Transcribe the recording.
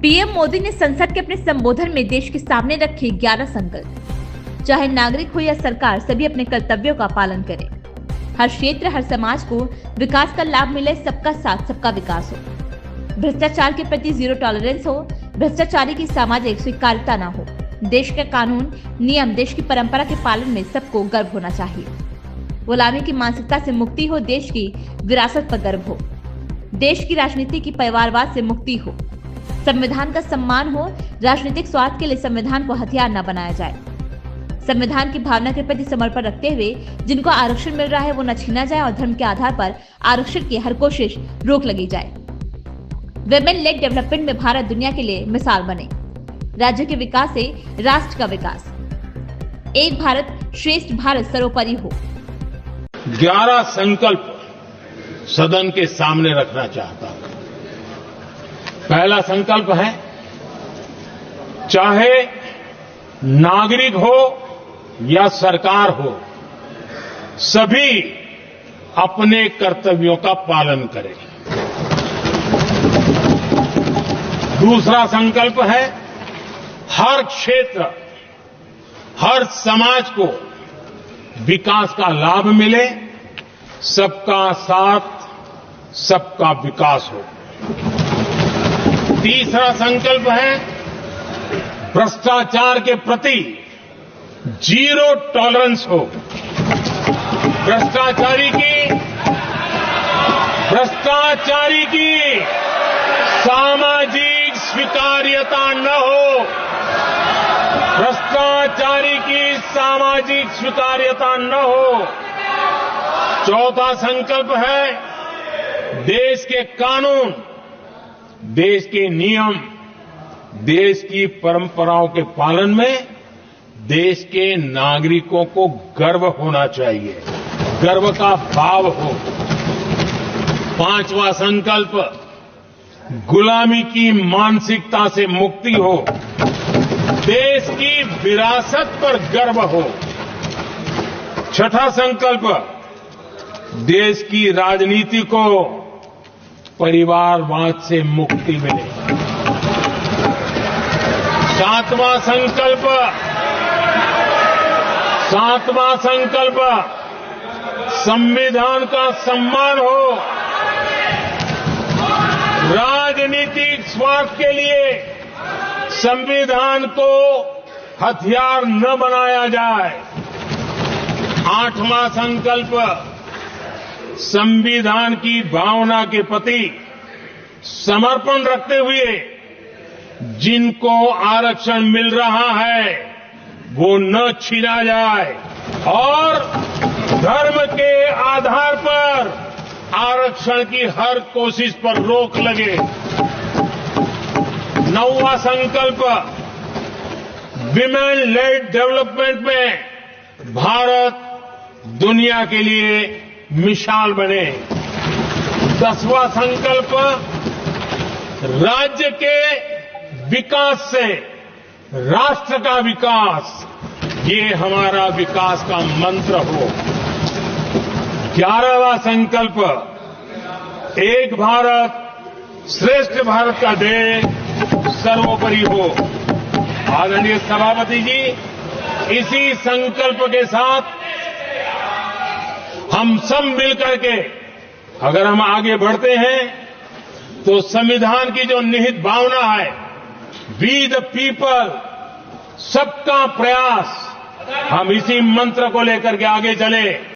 PM Modi ने संसद के अपने संबोधन में देश के सामने रखे 11 संकल्प। चाहे नागरिक हो या सरकार, सभी अपने कर्तव्यों का पालन करें। हर क्षेत्र, हर समाज को विकास का लाभ मिले, सबका साथ सबका विकास हो। भ्रष्टाचार के प्रति जीरो टॉलरेंस हो, भ्रष्टाचारी की सामाजिक स्वीकार्यता न हो। देश के कानून, नियम, देश की परंपरा के पालन में सबको गर्व होना चाहिए। गुलामी की मानसिकता से मुक्ति हो, देश की विरासत पर गर्व हो। देश की राजनीति की परिवारवाद से मुक्ति हो। संविधान का सम्मान हो, राजनीतिक स्वार्थ के लिए संविधान को हथियार न बनाया जाए। संविधान की भावना के प्रति समर्पण रखते हुए जिनको आरक्षण मिल रहा है वो न छीना जाए और धर्म के आधार पर आरक्षण की हर कोशिश रोक लगी जाए। वेमेन लेड डेवलपमेंट में भारत दुनिया के लिए मिसाल बने। राज्य के विकास से राष्ट्र का विकास। एक भारत श्रेष्ठ भारत सर्वोपरि हो। 11 संकल्प सदन के सामने रखना चाहता हूं। पहला संकल्प है, चाहे नागरिक हो या सरकार हो, सभी अपने कर्तव्यों का पालन करें। दूसरा संकल्प है, हर क्षेत्र, हर समाज को विकास का लाभ मिले, सबका साथ सबका विकास हो। तीसरा संकल्प है, भ्रष्टाचार के प्रति जीरो टॉलरेंस हो। भ्रष्टाचारी की सामाजिक स्वीकार्यता न हो। भ्रष्टाचारी की सामाजिक स्वीकार्यता न हो। चौथा संकल्प है, देश के कानून, देश के नियम, देश की परंपराओं के पालन में देश के नागरिकों को गर्व होना चाहिए, गर्व का भाव हो। पांचवा संकल्प, गुलामी की मानसिकता से मुक्ति हो, देश की विरासत पर गर्व हो। छठा संकल्प, देश की राजनीति को परिवारवाद से मुक्ति मिले। सातवां संकल्प, संविधान का सम्मान हो। राजनीतिक स्वार्थ के लिए संविधान को हथियार न बनाया जाए। आठवां संकल्प, संविधान की भावना के प्रति समर्पण रखते हुए जिनको आरक्षण मिल रहा है वो न छीना जाए और धर्म के आधार पर आरक्षण की हर कोशिश पर रोक लगे। नौवां संकल्प, विमेन लेड डेवलपमेंट में भारत दुनिया के लिए मिसाल बने। 10वां संकल्प, राज्य के विकास से राष्ट्र का विकास, ये हमारा विकास का मंत्र हो। 11वां संकल्प, एक भारत श्रेष्ठ भारत का ध्येय सर्वोपरि हो। आदरणीय सभापति जी, इसी संकल्प के साथ हम सब मिलकर के अगर हम आगे बढ़ते हैं तो संविधान की जो निहित भावना है, वी द पीपल, सबका प्रयास, हम इसी मंत्र को लेकर के आगे चले।